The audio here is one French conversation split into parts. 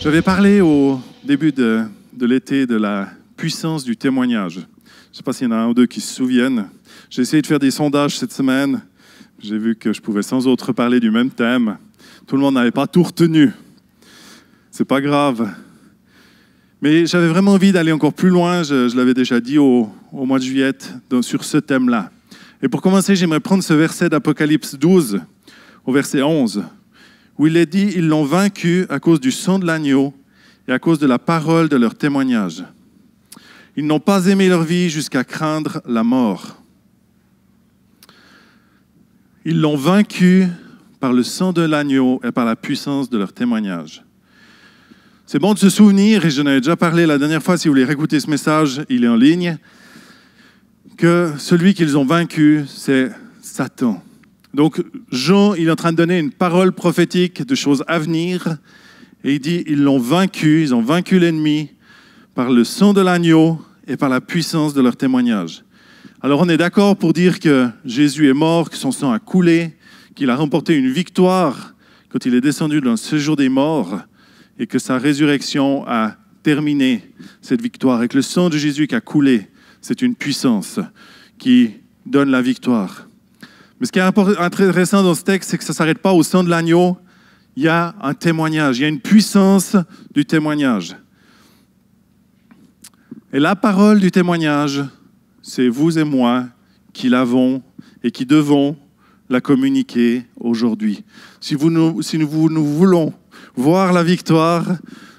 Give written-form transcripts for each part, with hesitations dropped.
J'avais parlé au début de l'été de la puissance du témoignage. Je ne sais pas s'il y en a un ou deux qui se souviennent. J'ai essayé de faire des sondages cette semaine. J'ai vu que je pouvais sans autre parler du même thème. Tout le monde n'avait pas tout retenu. C'est pas grave. Mais j'avais vraiment envie d'aller encore plus loin. Je l'avais déjà dit au mois de juillet sur ce thème-là. Et pour commencer, j'aimerais prendre ce verset d'Apocalypse 12, au verset 11, où il est dit « Ils l'ont vaincu à cause du sang de l'agneau et à cause de la parole de leur témoignage. Ils n'ont pas aimé leur vie jusqu'à craindre la mort. Ils l'ont vaincu par le sang de l'agneau et par la puissance de leur témoignage. » C'est bon de se souvenir, et j'en avais déjà parlé la dernière fois, si vous voulez réécouter ce message, il est en ligne, que celui qu'ils ont vaincu, c'est Satan. Donc Jean, il est en train de donner une parole prophétique de choses à venir, et il dit, ils l'ont vaincu, ils ont vaincu l'ennemi par le sang de l'agneau et par la puissance de leur témoignage. Alors on est d'accord pour dire que Jésus est mort, que son sang a coulé, qu'il a remporté une victoire quand il est descendu dans le séjour des morts, et que sa résurrection a terminé cette victoire, avec le sang de Jésus qui a coulé. C'est une puissance qui donne la victoire. Mais ce qui est intéressant dans ce texte, c'est que ça ne s'arrête pas au sang de l'agneau. Il y a un témoignage, il y a une puissance du témoignage. Et la parole du témoignage, c'est vous et moi qui l'avons et qui devons la communiquer aujourd'hui. Si nous voulons voir la victoire,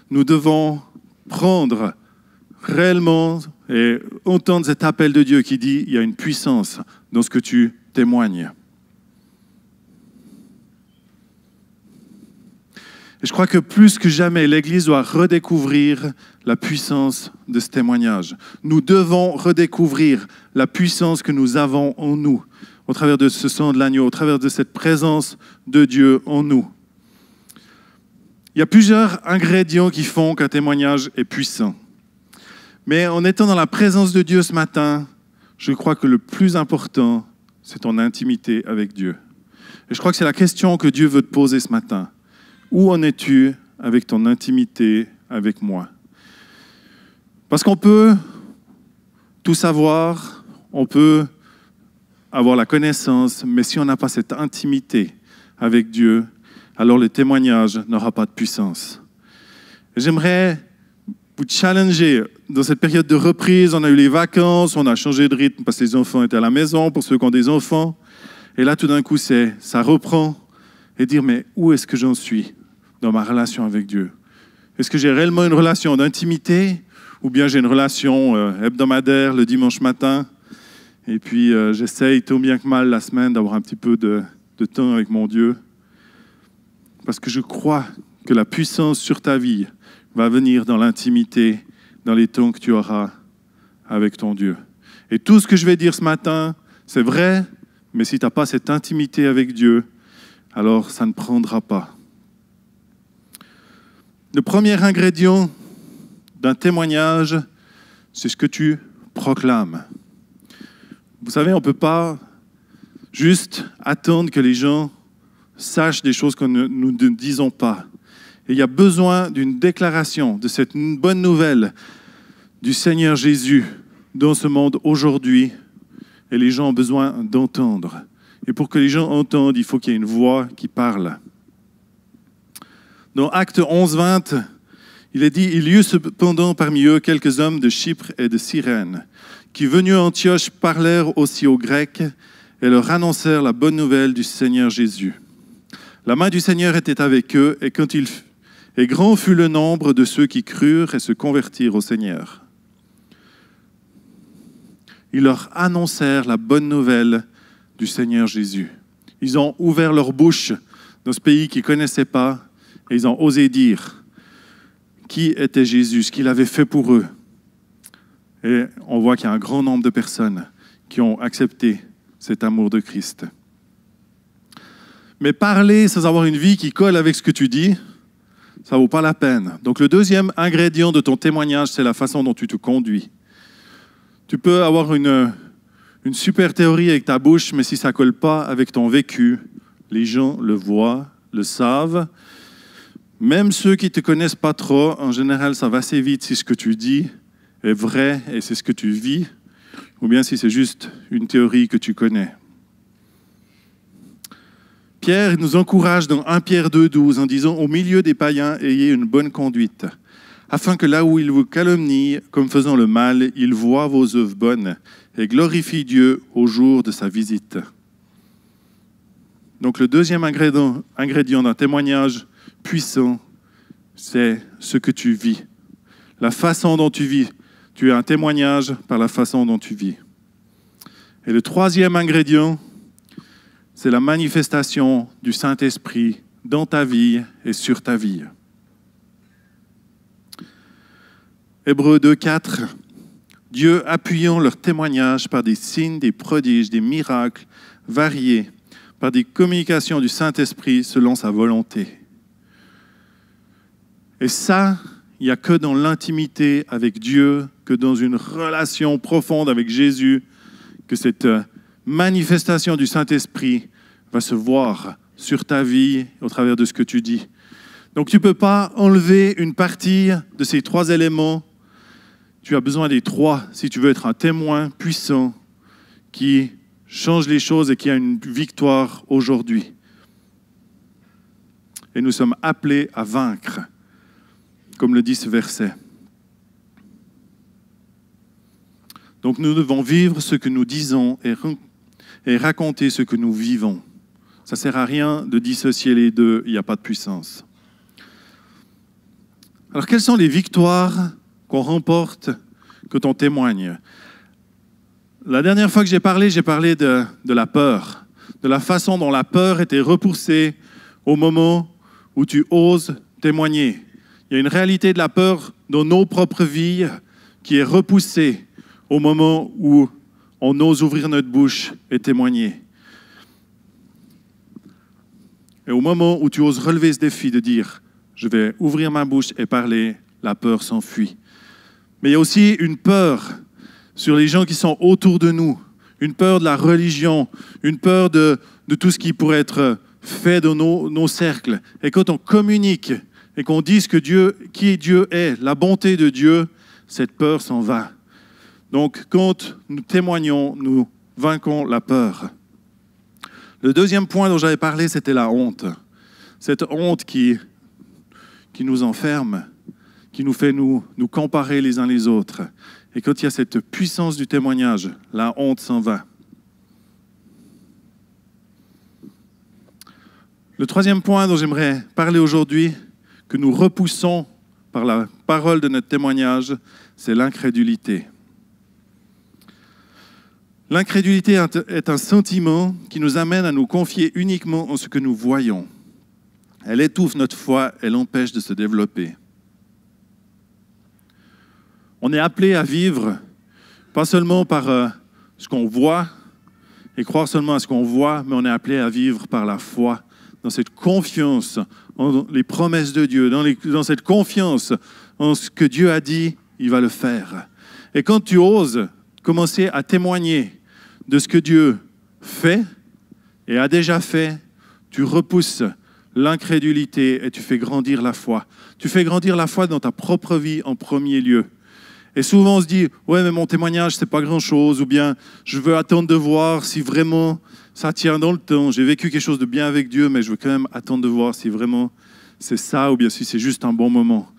nous devons prendre réellement et entendre cet appel de Dieu qui dit il y a une puissance dans ce que tu témoignes. Et je crois que plus que jamais, l'Église doit redécouvrir la puissance de ce témoignage. Nous devons redécouvrir la puissance que nous avons en nous, au travers de ce sang de l'agneau, au travers de cette présence de Dieu en nous. Il y a plusieurs ingrédients qui font qu'un témoignage est puissant. Mais en étant dans la présence de Dieu ce matin, je crois que le plus important, c'est ton intimité avec Dieu. Et je crois que c'est la question que Dieu veut te poser ce matin. Où en es-tu avec ton intimité avec moi? Parce qu'on peut tout savoir, on peut avoir la connaissance, mais si on n'a pas cette intimité avec Dieu, alors le témoignage n'aura pas de puissance. J'aimerais vous challenger dans cette période de reprise. On a eu les vacances, on a changé de rythme parce que les enfants étaient à la maison, pour ceux qui ont des enfants. Et là, tout d'un coup, ça reprend. Et dire, mais où est-ce que j'en suis dans ma relation avec Dieu? Est-ce que j'ai réellement une relation d'intimité ou bien j'ai une relation hebdomadaire le dimanche matin? Et puis, j'essaye tant bien que mal la semaine d'avoir un petit peu de temps avec mon Dieu. Parce que je crois que la puissance sur ta vie va venir dans l'intimité, dans les temps que tu auras avec ton Dieu. Et tout ce que je vais dire ce matin, c'est vrai, mais si tu n'as pas cette intimité avec Dieu, alors ça ne prendra pas. Le premier ingrédient d'un témoignage, c'est ce que tu proclames. Vous savez, on ne peut pas juste attendre que les gens sachent des choses que nous ne disons pas. Et il y a besoin d'une déclaration de cette bonne nouvelle du Seigneur Jésus dans ce monde aujourd'hui. Et les gens ont besoin d'entendre. Et pour que les gens entendent, il faut qu'il y ait une voix qui parle. Dans Actes 11-20, il est dit « Il y eut cependant parmi eux quelques hommes de Chypre et de Cyrène, qui venus à Antioche parlèrent aussi aux Grecs et leur annoncèrent la bonne nouvelle du Seigneur Jésus. La main du Seigneur était avec eux, et grand fut le nombre de ceux qui crurent et se convertirent au Seigneur. Ils leur annoncèrent la bonne nouvelle du Seigneur Jésus. Ils ont ouvert leur bouche dans ce pays qu'ils ne connaissaient pas, et ils ont osé dire qui était Jésus, ce qu'il avait fait pour eux. Et on voit qu'il y a un grand nombre de personnes qui ont accepté cet amour de Christ. Mais parler sans avoir une vie qui colle avec ce que tu dis, ça ne vaut pas la peine. Donc le deuxième ingrédient de ton témoignage, c'est la façon dont tu te conduis. Tu peux avoir une super théorie avec ta bouche, mais si ça ne colle pas avec ton vécu, les gens le voient, le savent, Même ceux qui ne te connaissent pas trop, en général, ça va assez vite si ce que tu dis est vrai et c'est ce que tu vis, ou bien si c'est juste une théorie que tu connais. Pierre nous encourage dans 1 Pierre 2,12 en disant « Au milieu des païens, ayez une bonne conduite, afin que là où ils vous calomnient comme faisant le mal, ils voient vos œuvres bonnes et glorifient Dieu au jour de sa visite. » Donc le deuxième ingrédient d'un témoignage puissant, c'est ce que tu vis, la façon dont tu vis. Tu es un témoignage par la façon dont tu vis. Et le troisième ingrédient, c'est la manifestation du Saint-Esprit dans ta vie et sur ta vie. Hébreux 2,4, Dieu appuyant leur témoignage par des signes, des prodiges, des miracles variés, par des communications du Saint-Esprit selon sa volonté. Et ça, il n'y a que dans l'intimité avec Dieu, que dans une relation profonde avec Jésus, que cette manifestation du Saint-Esprit va se voir sur ta vie au travers de ce que tu dis. Donc tu ne peux pas enlever une partie de ces 3 éléments. Tu as besoin des 3 si tu veux être un témoin puissant qui change les choses et qui a une victoire aujourd'hui. Et nous sommes appelés à vaincre, comme le dit ce verset. Donc nous devons vivre ce que nous disons et raconter ce que nous vivons. Ça ne sert à rien de dissocier les deux, il n'y a pas de puissance. Alors quelles sont les victoires qu'on remporte quand on témoigne? La dernière fois que j'ai parlé de la peur, de la façon dont la peur était repoussée au moment où tu oses témoigner. Il y a une réalité de la peur dans nos propres vies qui est repoussée au moment où on ose ouvrir notre bouche et témoigner. Et au moment où tu oses relever ce défi de dire « je vais ouvrir ma bouche et parler », la peur s'enfuit. Mais il y a aussi une peur sur les gens qui sont autour de nous, une peur de la religion, une peur de tout ce qui pourrait être fait dans nos cercles. Et quand on communique et qu'on dit qui Dieu est, la bonté de Dieu, cette peur s'en va. Donc, quand nous témoignons, nous vainquons la peur. Le deuxième point dont j'avais parlé, c'était la honte. Cette honte qui nous enferme, qui nous fait nous comparer les uns les autres. Et quand il y a cette puissance du témoignage, la honte s'en va. Le troisième point dont j'aimerais parler aujourd'hui, que nous repoussons par la parole de notre témoignage, c'est l'incrédulité. L'incrédulité est un sentiment qui nous amène à nous confier uniquement en ce que nous voyons. Elle étouffe notre foi, elle empêche de se développer. On est appelé à vivre, pas seulement par ce qu'on voit, et croire seulement à ce qu'on voit, mais on est appelé à vivre par la foi, dans cette confiance en les promesses de Dieu, dans cette confiance en ce que Dieu a dit, il va le faire. Et quand tu oses commencer à témoigner de ce que Dieu fait et a déjà fait, tu repousses l'incrédulité et tu fais grandir la foi. Tu fais grandir la foi dans ta propre vie en premier lieu. Et souvent on se dit « ouais, mais mon témoignage, c'est pas grand-chose » ou bien « je veux attendre de voir si vraiment ça tient dans le temps. J'ai vécu quelque chose de bien avec Dieu, mais je veux quand même attendre de voir si vraiment c'est ça ou bien si c'est juste un bon moment. »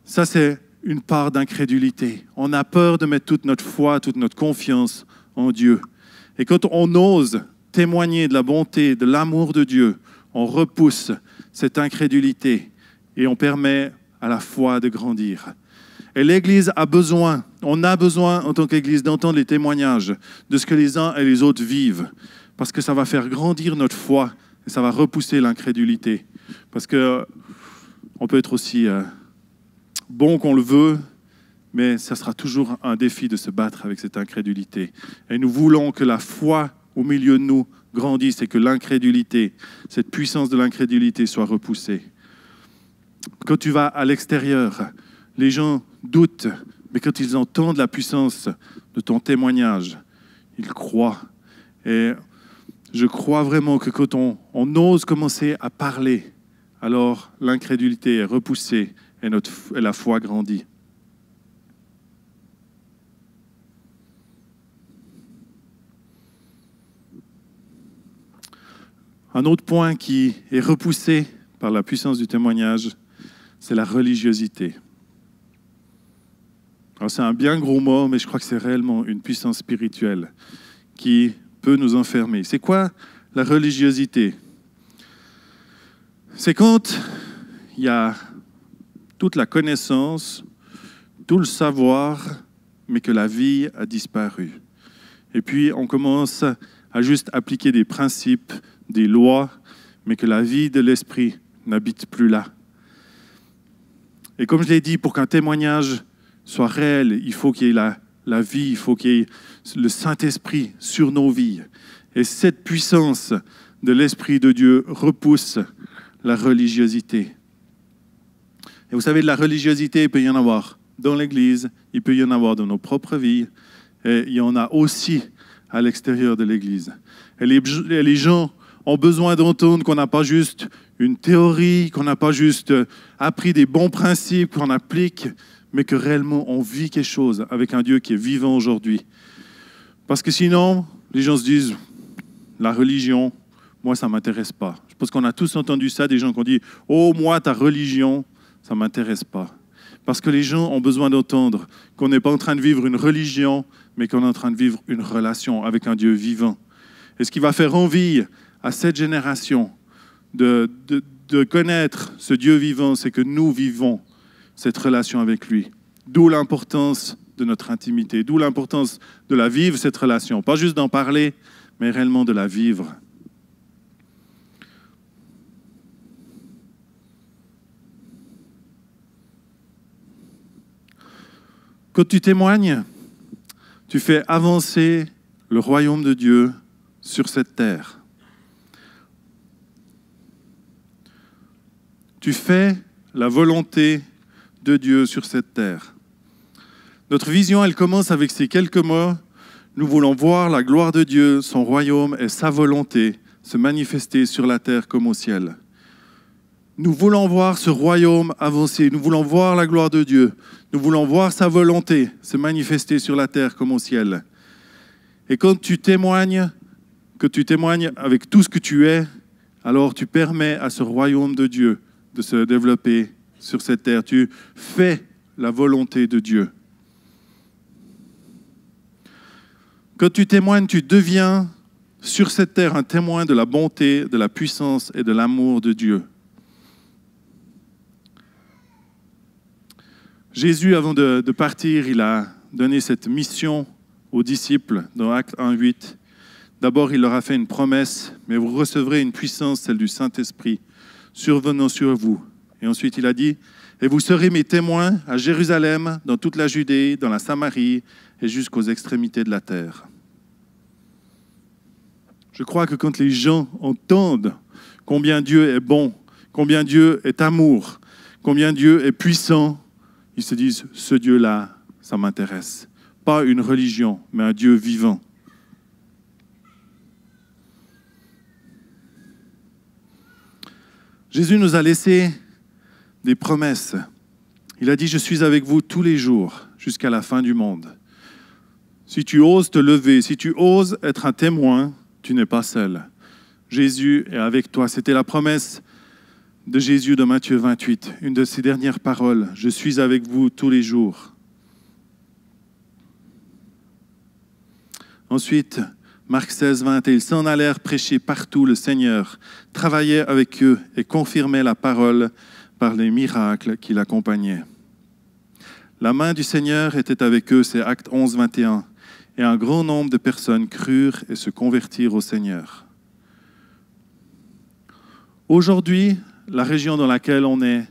Ça, c'est une part d'incrédulité. On a peur de mettre toute notre foi, toute notre confiance en Dieu. Et quand on ose témoigner de la bonté, de l'amour de Dieu, on repousse cette incrédulité et on permet à la foi de grandir. Et l'Église a besoin, on a besoin en tant qu'Église d'entendre les témoignages de ce que les uns et les autres vivent, parce que ça va faire grandir notre foi et ça va repousser l'incrédulité. Parce qu'on peut être aussi bon qu'on le veut, mais ça sera toujours un défi de se battre avec cette incrédulité. Et nous voulons que la foi au milieu de nous grandisse et que l'incrédulité, cette puissance de l'incrédulité soit repoussée. Quand tu vas à l'extérieur, les gens doutent, mais quand ils entendent la puissance de ton témoignage, ils croient. Et je crois vraiment que quand on ose commencer à parler alors l'incrédulité est repoussée et la foi grandit. Un autre point qui est repoussé par la puissance du témoignage, c'est la religiosité. Alors c'est un bien gros mot, mais je crois que c'est réellement une puissance spirituelle qui peut nous enfermer. C'est quoi la religiosité? C'est quand il y a toute la connaissance, tout le savoir, mais que la vie a disparu. Et puis on commence à juste appliquer des principes, des lois, mais que la vie de l'esprit n'habite plus là. Et comme je l'ai dit, pour qu'un témoignage soit réel, il faut qu'il y ait la vie, il faut qu'il y ait le Saint-Esprit sur nos vies. Et cette puissance de l'Esprit de Dieu repousse la religiosité. Et vous savez, de la religiosité, il peut y en avoir dans l'Église, il peut y en avoir dans nos propres vies, et il y en a aussi à l'extérieur de l'Église. Et les gens ont besoin d'entendre qu'on n'a pas juste une théorie, qu'on n'a pas juste appris des bons principes qu'on applique, mais que réellement on vit quelque chose avec un Dieu qui est vivant aujourd'hui. Parce que sinon, les gens se disent, la religion, moi ça ne m'intéresse pas. Je pense qu'on a tous entendu ça, des gens qui ont dit, oh moi ta religion, ça ne m'intéresse pas. Parce que les gens ont besoin d'entendre qu'on n'est pas en train de vivre une religion, mais qu'on est en train de vivre une relation avec un Dieu vivant. Et ce qui va faire envie à cette génération de connaître ce Dieu vivant, c'est que nous vivons cette relation avec lui. D'où l'importance de notre intimité, d'où l'importance de la vivre, cette relation. Pas juste d'en parler, mais réellement de la vivre. Quand tu témoignes, tu fais avancer le royaume de Dieu sur cette terre. Tu fais la volonté de Dieu sur cette terre. Notre vision, elle commence avec ces quelques mots. Nous voulons voir la gloire de Dieu, son royaume et sa volonté se manifester sur la terre comme au ciel. Nous voulons voir ce royaume avancer. Nous voulons voir la gloire de Dieu. Nous voulons voir sa volonté se manifester sur la terre comme au ciel. Et quand tu témoignes, que tu témoignes avec tout ce que tu es, alors tu permets à ce royaume de Dieu de se développer sur cette terre. Tu fais la volonté de Dieu. Quand tu témoignes, tu deviens sur cette terre un témoin de la bonté, de la puissance et de l'amour de Dieu. Jésus, avant de partir, il a donné cette mission aux disciples dans Actes 1:8. D'abord, il leur a fait une promesse, mais vous recevrez une puissance, celle du Saint-Esprit, survenant sur vous. Et ensuite, il a dit, et vous serez mes témoins à Jérusalem, dans toute la Judée, dans la Samarie et jusqu'aux extrémités de la terre. Je crois que quand les gens entendent combien Dieu est bon, combien Dieu est amour, combien Dieu est puissant, ils se disent, ce Dieu-là, ça m'intéresse. Pas une religion, mais un Dieu vivant. Jésus nous a laissé des promesses. Il a dit, je suis avec vous tous les jours, jusqu'à la fin du monde. Si tu oses te lever, si tu oses être un témoin, tu n'es pas seul. Jésus est avec toi. C'était la promesse de Jésus de Matthieu 28, une de ses dernières paroles. Je suis avec vous tous les jours. Ensuite, Marc 16, 20, et ils s'en allèrent prêcher partout le Seigneur, travaillait avec eux et confirmait la parole par les miracles qui l'accompagnaient. La main du Seigneur était avec eux, c'est Acte 11, 21, et un grand nombre de personnes crurent et se convertirent au Seigneur. Aujourd'hui, la région dans laquelle on est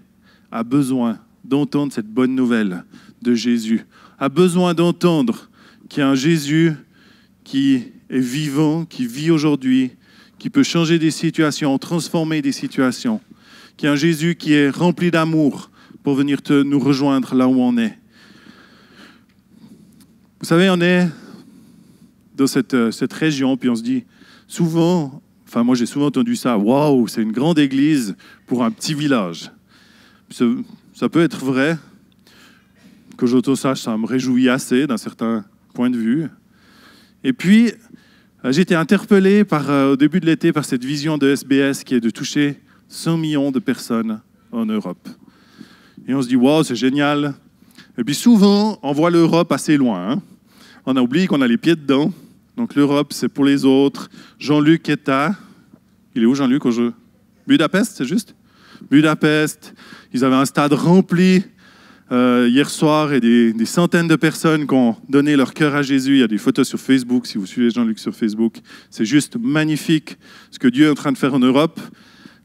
a besoin d'entendre cette bonne nouvelle de Jésus, a besoin d'entendre qu'il y a un Jésus qui est vivant, qui vit aujourd'hui, qui peut changer des situations, transformer des situations, qu'il y a un Jésus qui est rempli d'amour pour venir nous rejoindre là où on est. Vous savez, on est dans cette région, puis on se dit, souvent, Enfin, moi, j'ai souvent entendu ça. Waouh, c'est une grande église pour un petit village. Ça peut être vrai. Que j'auto-sache, ça me réjouit assez d'un certain point de vue. Et puis, j'ai été interpellé au début de l'été par cette vision de SBS qui est de toucher 100 millions de personnes en Europe. Et on se dit, waouh, c'est génial. Et puis souvent, on voit l'Europe assez loin. Hein. On a oublié qu'on a les pieds dedans. Donc l'Europe, c'est pour les autres. Jean-Luc Quetta, il est où Jean-Luc au jeu? Budapest, c'est juste? Budapest, ils avaient un stade rempli hier soir et des centaines de personnes qui ont donné leur cœur à Jésus. Il y a des photos sur Facebook, si vous suivez Jean-Luc sur Facebook. C'est juste magnifique ce que Dieu est en train de faire en Europe.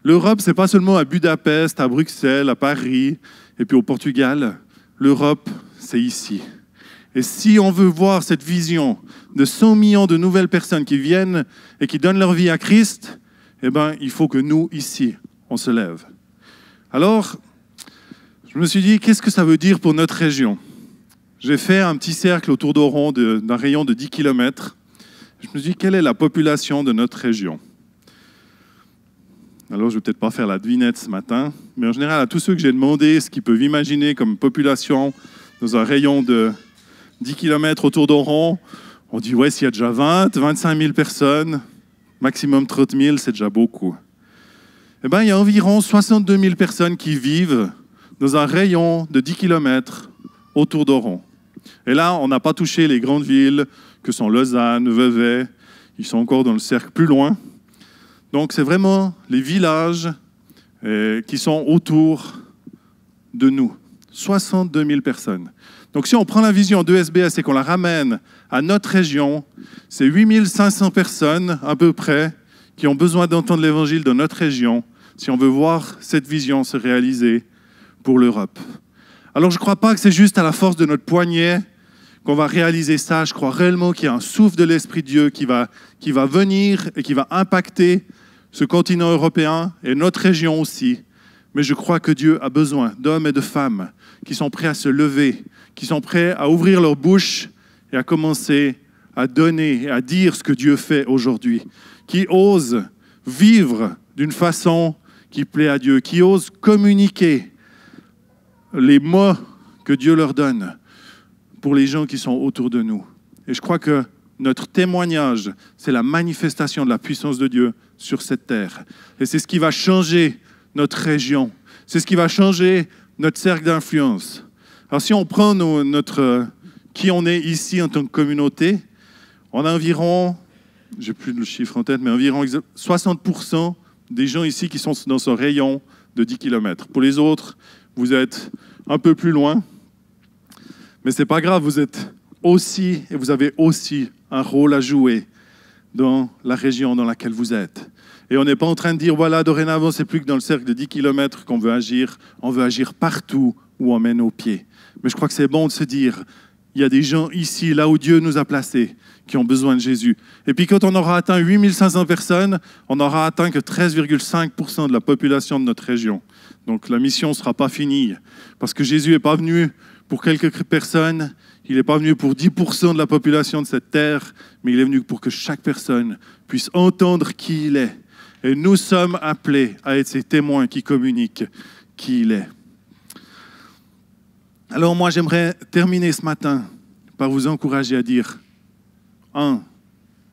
L'Europe, ce n'est pas seulement à Budapest, à Bruxelles, à Paris et puis au Portugal. L'Europe, c'est ici. Et si on veut voir cette vision de 100 millions de nouvelles personnes qui viennent et qui donnent leur vie à Christ, eh ben, il faut que nous, ici, on se lève. Alors, je me suis dit, qu'est-ce que ça veut dire pour notre région? J'ai fait un petit cercle autour d'Oron d'un rayon de 10 km. Je me suis dit, quelle est la population de notre région? Alors, je ne vais peut-être pas faire la devinette ce matin, mais en général, à tous ceux que j'ai demandé ce qu'ils peuvent imaginer comme population dans un rayon de 10 km autour d'Oron, on dit, ouais, s'il y a déjà 25 000 personnes, maximum 30 000, c'est déjà beaucoup. Eh bien, il y a environ 62 000 personnes qui vivent dans un rayon de 10 km autour d'Oron. Et là, on n'a pas touché les grandes villes que sont Lausanne, Vevey. Ils sont encore dans le cercle plus loin. Donc, c'est vraiment les villages qui sont autour de nous. 62 000 personnes. Donc, si on prend la vision de SBS et qu'on la ramène à notre région, c'est 8 500 personnes à peu près qui ont besoin d'entendre l'évangile dans notre région si on veut voir cette vision se réaliser pour l'Europe. Alors, je ne crois pas que c'est juste à la force de notre poignet qu'on va réaliser ça. Je crois réellement qu'il y a un souffle de l'Esprit de Dieu qui va venir et qui va impacter ce continent européen et notre région aussi. Mais je crois que Dieu a besoin d'hommes et de femmes qui sont prêts à se lever, qui sont prêts à ouvrir leur bouche et à commencer à donner et à dire ce que Dieu fait aujourd'hui, qui osent vivre d'une façon qui plaît à Dieu, qui osent communiquer les mots que Dieu leur donne pour les gens qui sont autour de nous. Et je crois que notre témoignage, c'est la manifestation de la puissance de Dieu sur cette terre. Et c'est ce qui va changer notre région. C'est ce qui va changer notre cercle d'influence. Alors si on prend qui on est ici en tant que communauté, on a environ, je n'ai plus le chiffre en tête, mais environ 60% des gens ici qui sont dans ce rayon de 10 km. Pour les autres, vous êtes un peu plus loin, mais ce n'est pas grave, vous êtes aussi, et vous avez aussi un rôle à jouer dans la région dans laquelle vous êtes. Et on n'est pas en train de dire, voilà, dorénavant, c'est plus que dans le cercle de 10 km qu'on veut agir. On veut agir partout où on met nos pieds. Mais je crois que c'est bon de se dire, il y a des gens ici, là où Dieu nous a placés, qui ont besoin de Jésus. Et puis quand on aura atteint 8 500 personnes, on n'aura atteint que 13,5% de la population de notre région. Donc la mission ne sera pas finie. Parce que Jésus n'est pas venu pour quelques personnes, il n'est pas venu pour 10% de la population de cette terre, mais il est venu pour que chaque personne puisse entendre qui il est. Et nous sommes appelés à être ces témoins qui communiquent qui il est. Alors moi, j'aimerais terminer ce matin par vous encourager à dire,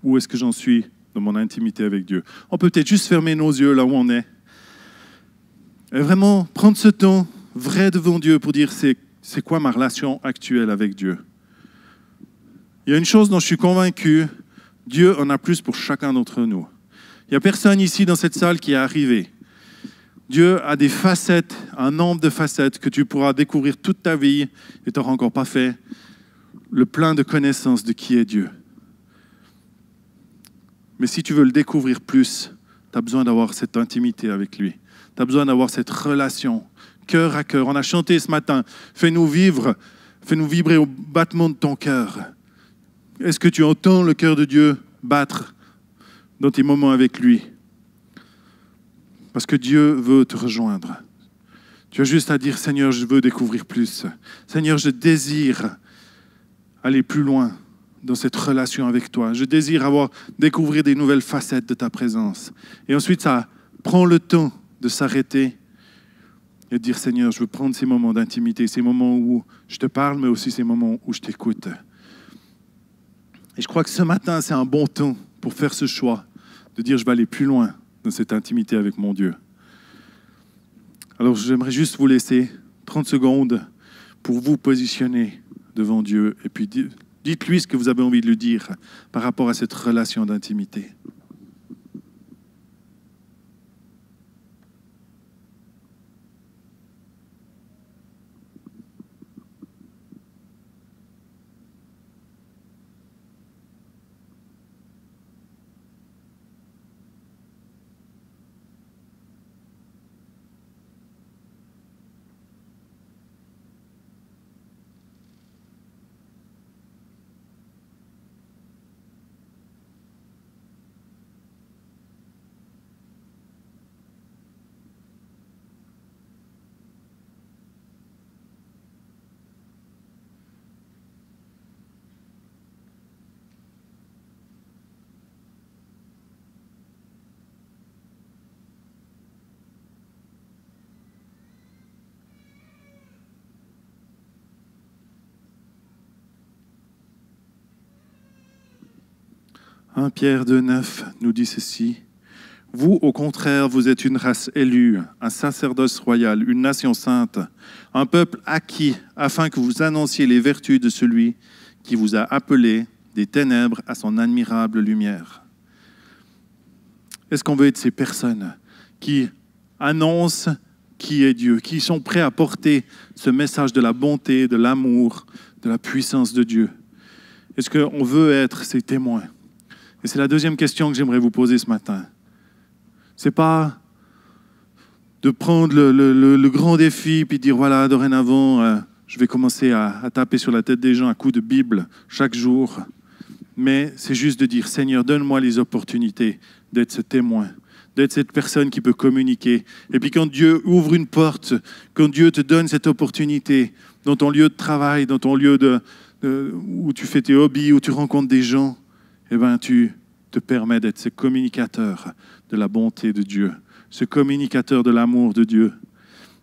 où est-ce que j'en suis dans mon intimité avec Dieu? On peut peut-être juste fermer nos yeux là où on est. Et vraiment prendre ce temps vrai devant Dieu pour dire, c'est quoi ma relation actuelle avec Dieu? Il y a une chose dont je suis convaincu, Dieu en a plus pour chacun d'entre nous. Il n'y a personne ici dans cette salle qui est arrivé. Dieu a des facettes, un nombre de facettes que tu pourras découvrir toute ta vie et tu n'auras encore pas fait le plein de connaissances de qui est Dieu. Mais si tu veux le découvrir plus, tu as besoin d'avoir cette intimité avec lui. Tu as besoin d'avoir cette relation, cœur à cœur. On a chanté ce matin, fais-nous vibrer au battement de ton cœur. Est-ce que tu entends le cœur de Dieu battre dans tes moments avec lui? Parce que Dieu veut te rejoindre. Tu as juste à dire, Seigneur, je veux découvrir plus. Seigneur, je désire aller plus loin dans cette relation avec toi. Je désire découvrir des nouvelles facettes de ta présence. Et ensuite, ça prend le temps de s'arrêter et de dire, Seigneur, je veux prendre ces moments d'intimité, ces moments où je te parle, mais aussi ces moments où je t'écoute. Et je crois que ce matin, c'est un bon temps pour faire ce choix, de dire, je vais aller plus loin dans cette intimité avec mon Dieu. Alors, j'aimerais juste vous laisser 30 secondes pour vous positionner devant Dieu et puis dites-lui ce que vous avez envie de lui dire par rapport à cette relation d'intimité. « 1 Pierre 2,9 nous dit ceci. « Vous, au contraire, vous êtes une race élue, un sacerdoce royal, une nation sainte, un peuple acquis, afin que vous annonciez les vertus de celui qui vous a appelé des ténèbres à son admirable lumière. » Est-ce qu'on veut être ces personnes qui annoncent qui est Dieu, qui sont prêts à porter ce message de la bonté, de l'amour, de la puissance de Dieu? Est-ce qu'on veut être ces témoins? Et c'est la deuxième question que j'aimerais vous poser ce matin. Ce n'est pas de prendre le grand défi puis dire, voilà, dorénavant, je vais commencer à taper sur la tête des gens à coups de Bible chaque jour. Mais c'est juste de dire, Seigneur, donne-moi les opportunités d'être ce témoin, d'être cette personne qui peut communiquer. Et puis quand Dieu ouvre une porte, quand Dieu te donne cette opportunité dans ton lieu de travail, dans ton lieu où tu fais tes hobbies, où tu rencontres des gens, eh ben, tu te permets d'être ce communicateur de la bonté de Dieu, ce communicateur de l'amour de Dieu.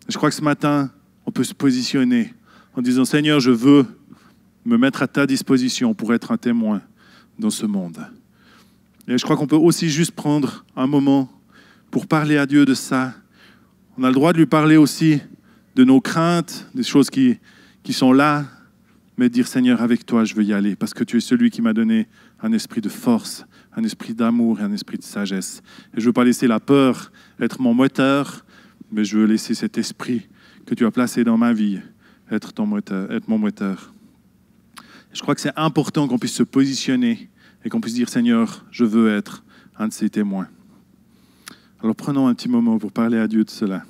Je crois que ce matin, on peut se positionner en disant, Seigneur, je veux me mettre à ta disposition pour être un témoin dans ce monde. Et je crois qu'on peut aussi juste prendre un moment pour parler à Dieu de ça. On a le droit de lui parler aussi de nos craintes, des choses qui sont là, mais dire, Seigneur, avec toi, je veux y aller, parce que tu es celui qui m'a donné un esprit de force, un esprit d'amour et un esprit de sagesse. Et je ne veux pas laisser la peur être mon moteur, mais je veux laisser cet esprit que tu as placé dans ma vie être mon moteur. Et je crois que c'est important qu'on puisse se positionner et qu'on puisse dire, Seigneur, je veux être un de ces témoins. Alors prenons un petit moment pour parler à Dieu de cela.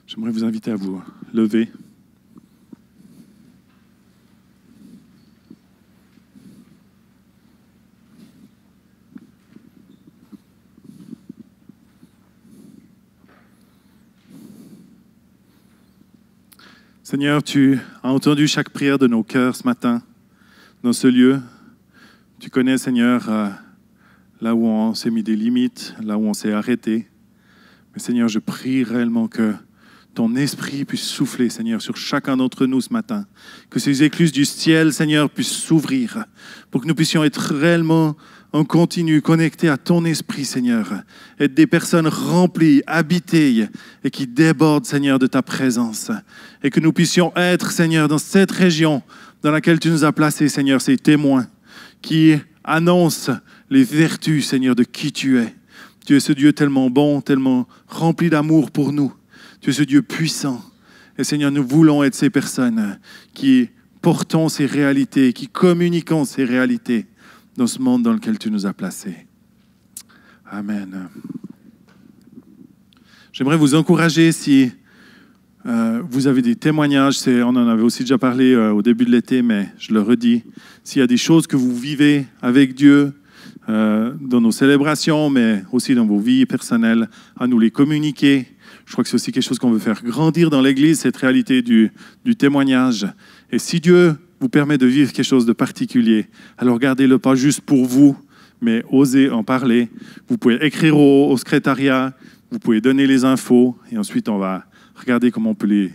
J'aimerais vous inviter à vous lever. Seigneur, tu as entendu chaque prière de nos cœurs ce matin dans ce lieu. Tu connais, Seigneur, là où on s'est mis des limites, là où on s'est arrêté. Mais Seigneur, je prie réellement que ton esprit puisse souffler, Seigneur, sur chacun d'entre nous ce matin. Que ces écluses du ciel, Seigneur, puissent s'ouvrir pour que nous puissions être réellement en continu, connectés à ton esprit, Seigneur. Être des personnes remplies, habitées et qui débordent, Seigneur, de ta présence. Et que nous puissions être, Seigneur, dans cette région dans laquelle tu nous as placés, Seigneur, ces témoins qui annoncent les vertus, Seigneur, de qui tu es. Tu es ce Dieu tellement bon, tellement rempli d'amour pour nous. Tu es ce Dieu puissant. Et Seigneur, nous voulons être ces personnes qui portons ces réalités, qui communiquons ces réalités dans ce monde dans lequel tu nous as placés. Amen. J'aimerais vous encourager si vous avez des témoignages, on en avait aussi déjà parlé au début de l'été, mais je le redis, s'il y a des choses que vous vivez avec Dieu dans nos célébrations, mais aussi dans vos vies personnelles, à nous les communiquer. Je crois que c'est aussi quelque chose qu'on veut faire grandir dans l'Église, cette réalité du témoignage. Et si Dieu vous permet de vivre quelque chose de particulier, alors gardez-le pas juste pour vous, mais osez en parler. Vous pouvez écrire au secrétariat, vous pouvez donner les infos, et ensuite on va regarder comment on peut les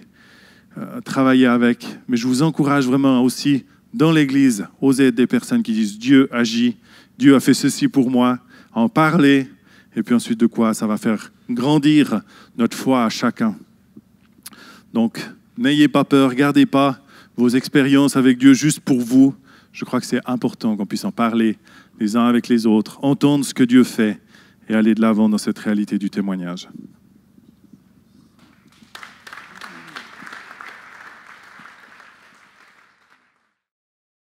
travailler avec. Mais je vous encourage vraiment aussi, dans l'Église, oser être des personnes qui disent « Dieu agit, Dieu a fait ceci pour moi », en parler, et puis ensuite de quoi ça va faire grandir notre foi à chacun. Donc, n'ayez pas peur, gardez pas vos expériences avec Dieu juste pour vous. Je crois que c'est important qu'on puisse en parler les uns avec les autres, entendre ce que Dieu fait et aller de l'avant dans cette réalité du témoignage.